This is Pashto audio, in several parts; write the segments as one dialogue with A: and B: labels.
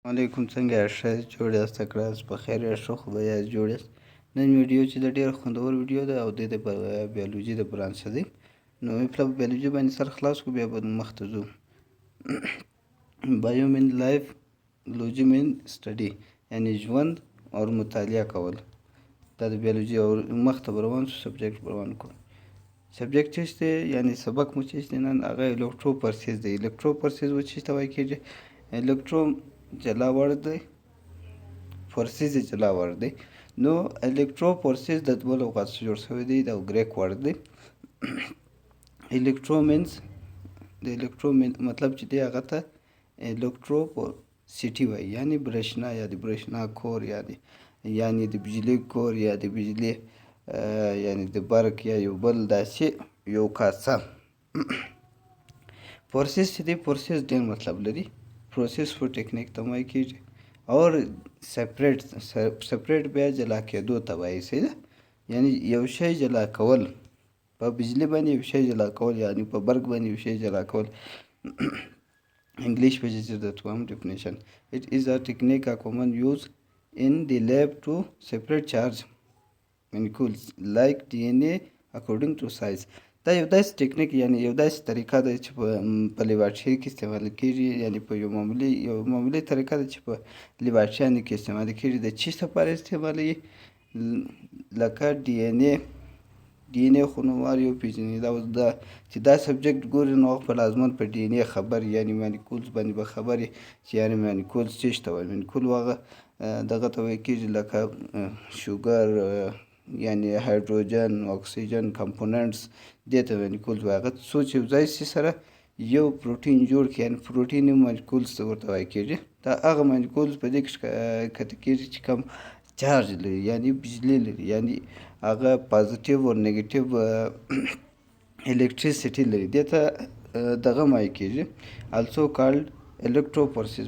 A: علیکم څنګه یاست ښه جوړ یاست تکړه یاست په خیر یاست ښه خو به یاست جوړ یاست نن ویډیو چې د ډېر خوندور ویډیو ده او د بیولوژي د برانچ دی نو په بیولوژي باندې سر خلاص کړو بیا به مخ ته ځو بایو مین لایف لوجي مین سټډي یعنی ژوند او مطالعه کول دا د بیولوژي او مخ ته روان شو سبجیکټ روان کړو سبجیکټ چې دی یعنی سبق مو چې نن هغه الکترو پروسس دی الکترو پروسس و چې ته وایي کېږي الکترو جلا وړ دی پروسس جلا وړ دی نو الکترو پروسس د دوه لغات څخه جوړ شوی دی دا ګریک ورډ دی الکترو مینس د الکترو مطلب چې دی هغه ته الکترو سیټي وایي یعنی برېښنا یا د برېښنا کور یعنی د بجلی کور یا د بجلی یعنی د برق یا یو بل داسې یو کاسه پروسس چې دی پروسس ډېر مطلب لري پروسس فور ټیکنیک ته وایي کېږي اور سپریټ بیا جلا کېدو ته وایي صحیح ده یعنی یو شی جلا کول په بجلی باندې یو شی جلا کول یعنی په برق باندې یو شی جلا کول English pages is the term definition. It is a technique common use in the lab to separate charge molecules like DNA according to size. دا یو داسې ټکنیک یعنی یو داسې طریقه ده چې په لیبارټري کې استعمال کېږي یعنی په یو معمولي طریقه ده چې په لیبارټریانو کې استعمال کېږي د چی لپاره استعمالوي لکه ډي ان اے خو نو هر یو پېژني دا اوس دا چې دا سبجیکټ ګوري نو هغه په لازمن په ډي ان اے خبر یعنی مالیکولز باندې به خبرې چې یعنی مالیکولز څه ته وایي مالیکول هغه دغه ته وایي کېږي لکه شوګر یعنی هایدروجن اکسیجن کمپوننټس دې ته مالیکولز وایي هغه څو چې یو ځای شي سره یو پروټین جوړ کړي یعنی پروټین مالیکولز ته ورته وایي کېږي دا هغه مالیکولز په دې کې کته کېږي چې کم چارج لري یعنی بجلی لري یعنی هغه پازیټیو او نیگیټیو الکتریسيټي لري دې ته دغه وایي کېږي also called electrophoresis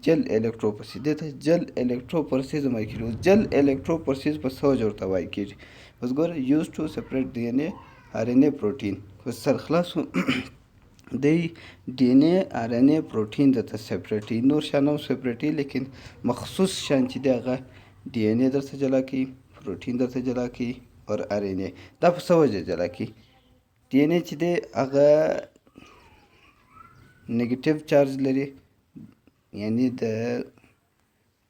A: جل الکتروپورسس دې ته جل الکتروپورسس وایي کېږي جل الکتروپورسس په څه جوړ ته وایي کېږي اوس ګوره یوز ټو سپریټ ډي ان اے ار ان اے پروټین اوس سر خلاصو دی ډي ان اے ار ان اے پروټین درته سپریټي نور شیان هم سپریټي لیکن مخصوص شیان چې دی هغه ډي ان اے درته جلا کوي پروټین درته جلا کوي اور ار ان اے دا په څه وجه جلا کوي ډي ان اے چې دی هغه نیگیټیو چارج لري یعنی د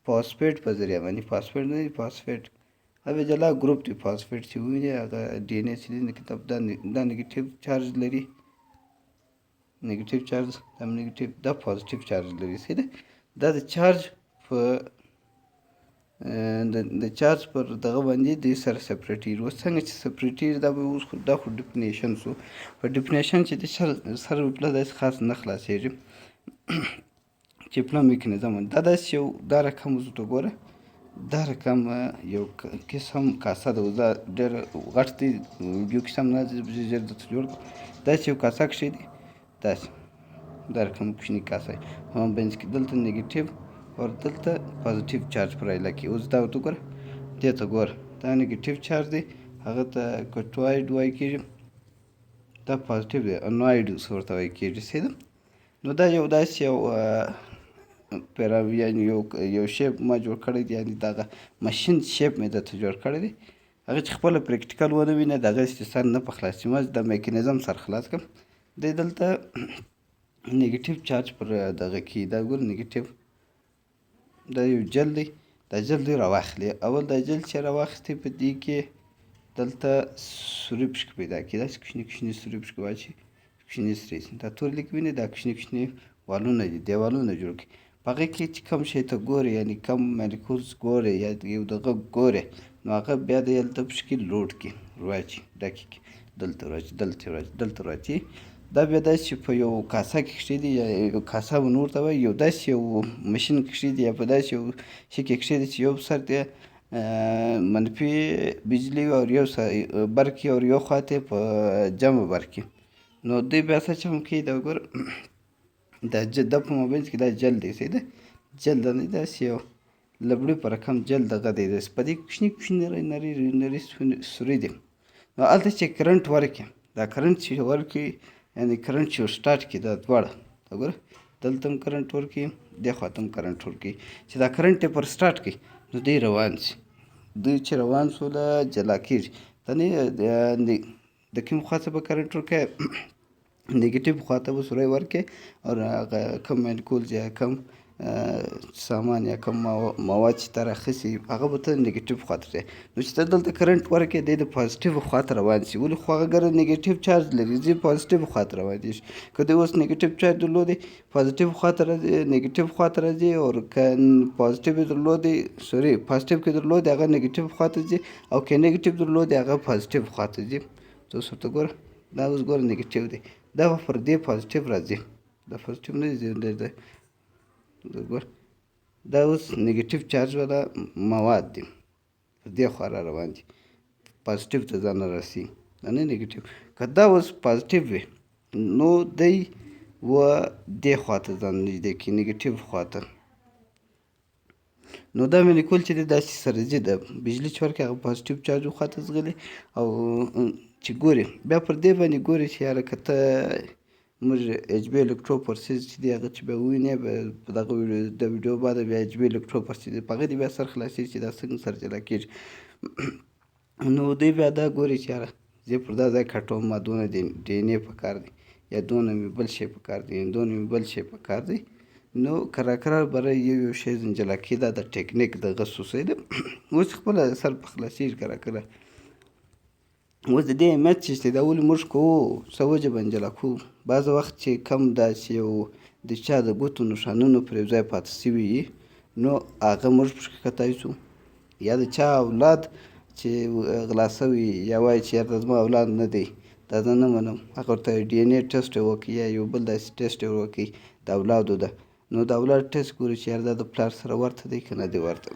A: فاسفیټ په ذریعه باندې فاسفیټ نه دی فاسفیټ هغه جلا ګروپ دی فاسفیټ چې ویني هغه ډي ان اے چې دی کتاب دا نیگیټیو چارج لري نیگیټیو چارج دا نیگیټیو دا پازیټیو چارج لري صحیح ده دا د چارج په د چارج پر دغه باندې د سره سپریټي اوس څنګه چې سپریټي دا به اوس دا خو ډیفینیشن سو په ډیفینیشن چې د سر په داسې خاص نه خلاصېږي چې پلان میکانیزم دا داسې یو دا رقم اوس ته ګوره دا رقم یو قسم کاسه ده دا ډېر غټ دی ویډیو کې سم نه ژر درته جوړ داسې یو کاسه کښې دی داسې دا رقم کوچني کاسه هم بینځ کې دلته نیګیټیو اور دلته پازیټیو چارج پر علاقه اوس دا ورته ګوره دې ته ګوره دا نیګیټیو چارج دی هغه ته کټوایډ وایي کېږي دا پازیټیو دی انوایډ ورته وایي کېږي صحیح ده نو دا یو داسې یو یعنی یو شیپ ما جوړ کړی دی یعنی دغه ماشین شیپ مې درته جوړ کړی دی هغه چې خپله پریکټیکل ونه وینه د هغه استثار نه په خلاص ما د میکانیزم سر خلاص کړم دی دلته نیګیټیو چارج پر دغه کې دا ګور نیګیټیو دا یو جل دی دا جل دی راواخلې اول دا جل چې راواخلې په دې کې دلته سوري پشک پیدا کړي داسې کوچني سوري پشک واچي کوچني سرې دا تور لیک ویني دا کوچني والونه دي دیوالونه جوړ کړي په هغه کې چې کوم شی ته ګورې یعنی کم مالیکولز ګورې یا یو دغه ګورې نو هغه بیا د هلته پشکې لوډ کړي راچي ډکې کړي دلته راچي دلته راچي دا بیا داسې په یو کاسه کې کښېږدي یا یو کاسه به نور ته وایي یو داسې یو مشین کې کښېږدي یا په داسې یو شي کې کښېږدي چې یو سر ته منفي بجلی او یو برق او یو خوا ته په جمع برق نو دوی بیا څه چې هم کوي دا وګوره دا په موبایل کې دا جل دی صحیح ده جل دا نه داسې یو لبړي په رقم جل دغه دی داسې په دې کوچني نري سوري دي نو هلته چې کرنټ ورکړي دا کرنټ چې ورکړي یعنی کرنټ چې سټارټ کړي دا دواړه دا ګوره دلته هم کرنټ ورکوي دې خواته هم کرنټ ورکوي چې دا کرنټ یې پر سټارټ کړي نو دوی روان شي دوی چې روان سوله جلا کېږي د کوم خوا څخه به کرنټ ورکوي نیګیټیو خواته به سوری ورکړي او هغه کم مالیکول یا کم سامان یا کم مواد چې ته راخیستې هغه به ته نیګیټیو خواته ځي نو چې ته دلته کرنټ ورکړې دی د پازیټیو خواته روان شي ولې خو هغه ګره نیګیټیو چارج لري ځي پازیټیو خواته روانېږي که دوی اوس نیګیټیو چارج درلودی پازیټیو خواته راځي نیګیټیو خواته راځي او که پازیټیو درلودی پازیټیو کې درلودی هغه نیګیټیو خواته ځي او که نیګیټیو درلودی هغه پازیټیو خواته ځي ته اوس ورته ګوره دا اوس ګوره نیګیټیو دی دا به پر دې پازیټیو راځي دا پازیټیو نه دی ګوره دا اوس نیګیټیو چارج والا مواد دي پر دې خوا را روان دي پازیټیو ته ځان رسي دا نه نیګیټیو که دا اوس پازیټیو وي نو دی و دې خواته ځان نږدې کړي نیګیټیو خواته نو دا مالیکول چې دی داسې سره ځي د بجلي چې ورکړي هغه پازیټیو چارج خواته ځغلي او چې ګوري بیا پر دې باندې ګوري چې یاره که ته موږ اچ بي الکتروفورسز چې دی هغه چې بیا ووینې په دغه د ویډیو بعد بیا اچ بي الکتروفورسز په هغه دې بیا سر خلاصېږي چې دا څنګه سره جلا کېږي نو دوی بیا دا ګوري چې یاره زه پر دا ځای کټوم ما دونه ډي ان اې پکار دی یا دونه مې بل شی پکار دی یا دونه مې بل شی پکار دی نو کرار برای یو شی جلا کېدا د ټیکنیک دغه خصوصي ده اوس خپله سر په خلاصېږي کرار اوس د دې اهمیت چې دا ولې موږ کوو څه وجه باندې جلا کوو بعض وخت چې کم داسې یو د چا د ګوتو نښانونه پر یو ځای پاتې سوي وي نو هغه موږ پکې کتای شو یا د چا اولاد چې غلا سوي یا وایي چې یاره زما اولاد نه دی دا زه نه منم هغه ورته ډي ان اې ټسټ یې وکړي یا یو بل داسې ټسټ یې وکړي د اولادو ده نو د اولاد ټسټ ګوري چې یاره دا د پلار سره ورته دی که نه دی ورته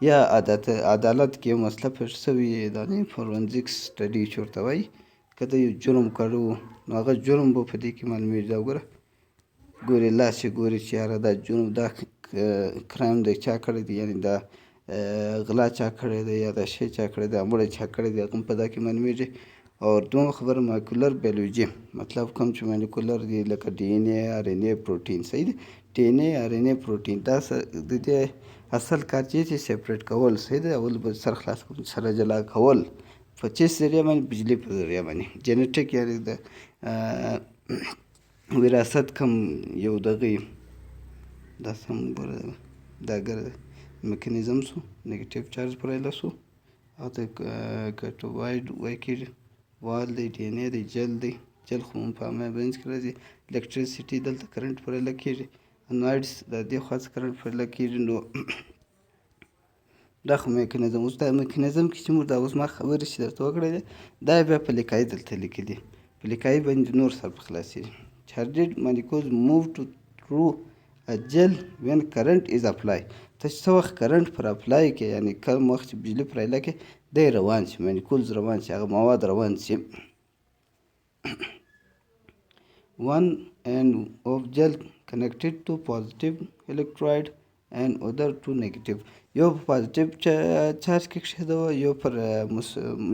A: یا عدالت کې یو مسله پېښ سوې دا نه فورنزیک سټډي چې ورته وایي که د یو جرم کړی و نو هغه جرم به په دې کې معلومېږي دا وګوره ګوري لاس یې ګوري چې یاره دا جرم دا کرایم دی چا کړی دی یعنې دا غلا چا کړی دی یا دا شی چا کړی دی مړی چا کړی دی هغه هم په دا کې معلومېږي او دویمه خبره مالیکولر بیولوژي مطلب کوم چې مالیکولر دی لکه ډي ان اې آر ان اې پروټین صحیح دی ډي ان اې آر ان اې پروټین دا د دې اصل کار چې سیپریټ کول صحیح دی اول به سر خلاص کول سره جلا کول په چه ذریعه باندې بجلي په ذریعه باندې جنیټیک یعنې د وراثت کم یو دغه دا سم ګوره دا ګره میکانیزم سو نیګیټیو چارج پرایله سو او د کټوایډ وایي کېږي وال دی ډي ان اې دی جل دی جل خو هم په منځ کې راځي الکتریسټي دلته کرنټ پرایله کېږي انوایډس د دې خوا څخه کرنټ پرایله کېږي نو دا خو میکانیزم اوس دا میکانیزم کې چې موږ دا اوس ما خبرې چې درته وکړې دي دا بیا په لیکایي دلته لیکلي په لیکایي باندې نور سر په خلاصېږي چارجډ مالیکولز موو ټو تھرو ا جل وین کرنٹ از اپلای ته څه وخت کرنٹ پر اپلای کې یعنی کوم وخت چې بجلي پرایله کې دی روان شي مالیکولز روان شي هغه مواد روان شي one end of gel connected to positive electrode and other to negative یو په پازیټیو چارج کې کښېده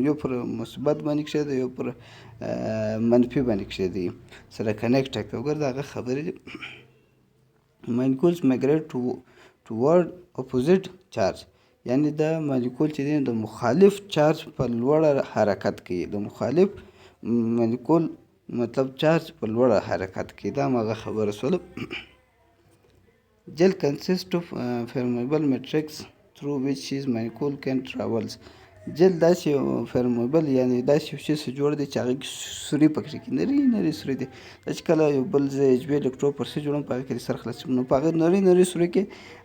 A: یو پر مثبت باندې کښېده یو پر منفي باندې کښېده سره کنیکټ کړه وګوره د هغه خبرې دي مالیکولز مایګریټ ټوورډ اپوزیټ چارج یعنې دا مالیکول چې دی د مخالف چارج په لوړه حرکت کوي د مخالف مالیکول مطلب چارج په لوړه حرکت کوي دا هماغه خبره شوله Gel consists of permeable matrix through which his molecule can travels. جل داسې فرمیبل یعنې داسې یو شي څخه جوړ دی چې هغه کې سوري پکې کې نري سوري دی دا چې کله یو بل ځای اچ بي الکتروفورسز جوړوم په هغه کې سر خلاصوم نو په هغه نري سوري کې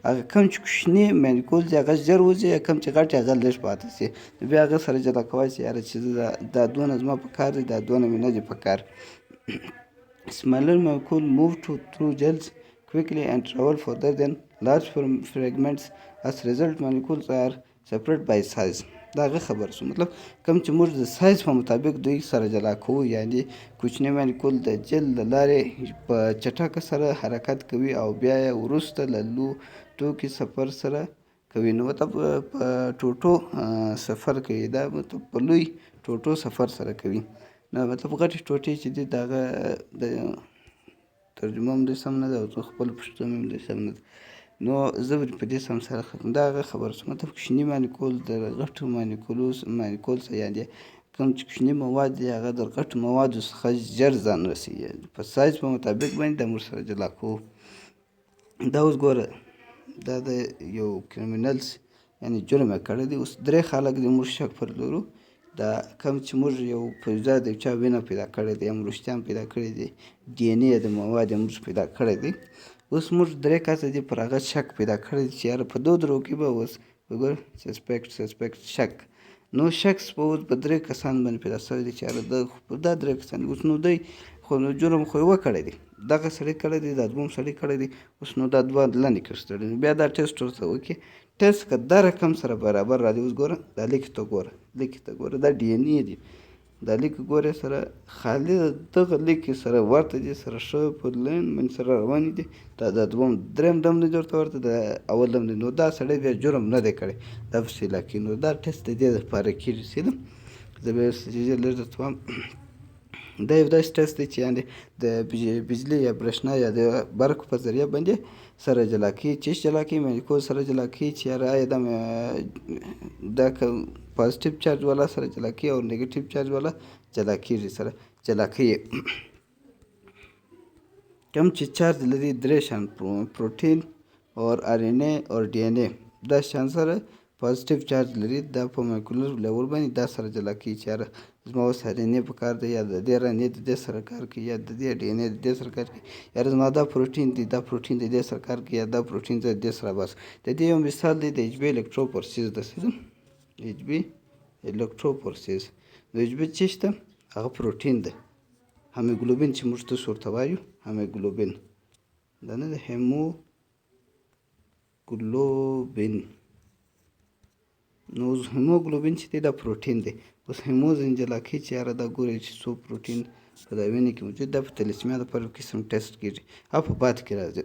A: هغه کم چې کوچني مالیکول دی هغه ژر وځي یا کم چې غټ هغه لږ پاتې شي نو بیا هغه سره جلا کوای شي یاره چې دا دونه زما په کار دی دا دونه مې نه دی په کار smaller molecule move through gels quickly and travel further than large fragments. As result, molecules are separate by size. دا هغه خبر شو مطلب کوم چې موږ د سایز په مطابق دوی سره جلا کوو یعنی کوچنی مالیکول د جل له لارې په چټکه سره حرکت کوي او بیا یې وروسته له توکي سفر سره کوي نو مطلب په ټوټو سفر کوي دا مطلب په لوی ټوټو سفر سره کوي نو مطلب غټې ټوټې چې دي د هغه د ترجمه هم دوی سم نه ده او زه خپله پښتو مې هم دوی سم نه ده. نو زه به په دې سم سره ختم دا هغه خبره شوه مطلب کوچني معنی کول د غټو معنی کول څه یعنې کوم چې کوچني مواد دي هغه د غټو موادو څخه ژر ځان رسوي په سایز په مطابق باندې دا موږ سره جلا کوو. دا اوس ګوره دا د یو کریمینلز یعنې جرم یې کړی دی. اوس درې خلک دي موږ شک پر لرو دا کوم چې موږ یو په ځای د یو چا وینه پیدا کړې دی یا وریښتان پیدا کړي دي ډي ان اې د مواد یې موږ پیدا کړی دی. اوس موږ درې کسه دي پر هغه شک پیدا کړی دی چې یاره په دو درو کې به اوس وګوره سسپیکټ شک نو شک په اوس په درې کسان باندې پیدا شوی دی چې یاره دا درې کسان اوس نو دی خو نو جرم خو یې وکړی دی دغه سړی کړی دی دا دویم سړی کړی دی اوس نو دا دوه لاندې کښتړي بیا دا ټیسټ ورته وکړي ټیسټ که دا رقم سره برابر راځي اوس ګوره دا لیک ته ګوره دا ډي ان اې دی دا لیک ګوره سره خالي دغه لیک سره ورته دي سره ښه په لین باندې سره روانې دي دا د دویم درېیم دم دی ورته ورته د اول دم دی نو دا سړی بیا جرم نه دی کړی دا پسې علاقې نو دا ټیسټ د دې دپاره کېږي چې زه بیا لږ درته وایم دا یو داسې ټیسټ دی چې یعنې د بجلي یا برېښنا یا د برق په ذریعه باندې سره جلا کوي چې جلا کوي مالیکول سره جلا کوي چې یاره آیا دا که پازیټیو چارج والا سره جلا کوي او نیګیټیو چارج والا جلا کېږي سره جلا کوي. کوم چې چارج لري درې شیان پروټین اور آر ان اے اور ډي ان اے دا شیان سره پازیټیو چارج لري دا په مالیکولر لیول باندې دا سره جلا کوي چې یاره زما اوس آر ان اے په کار دی یا د دې آر ان اے د دې سره کار کوي یا د دې ډي ان اے د دې سره کار کوي یاره زما دا پروټین دی دا پروټین د دې سره کار کوي یا دا پروټین د دې سره بس د دې یو مثال دی د ایچ بي الکتروفورسیز د ایچ بي الکتروفورسیز د ایچ بي چې شته هغه پروټین ده هیموګلوبین چې موږ ته ورته وایو هیموګلوبین دا نه ده هیموګلوبین نو هیموګلوبین چې دی دا پروټین دی اوس هیمو ځینې جلا کوي چې یاره دا ګورئ چې څو پروټین په دا وینې کې موجود دا په تلسیمیا دپاره قسم ټیسټ کېږي او په بعد کې راځي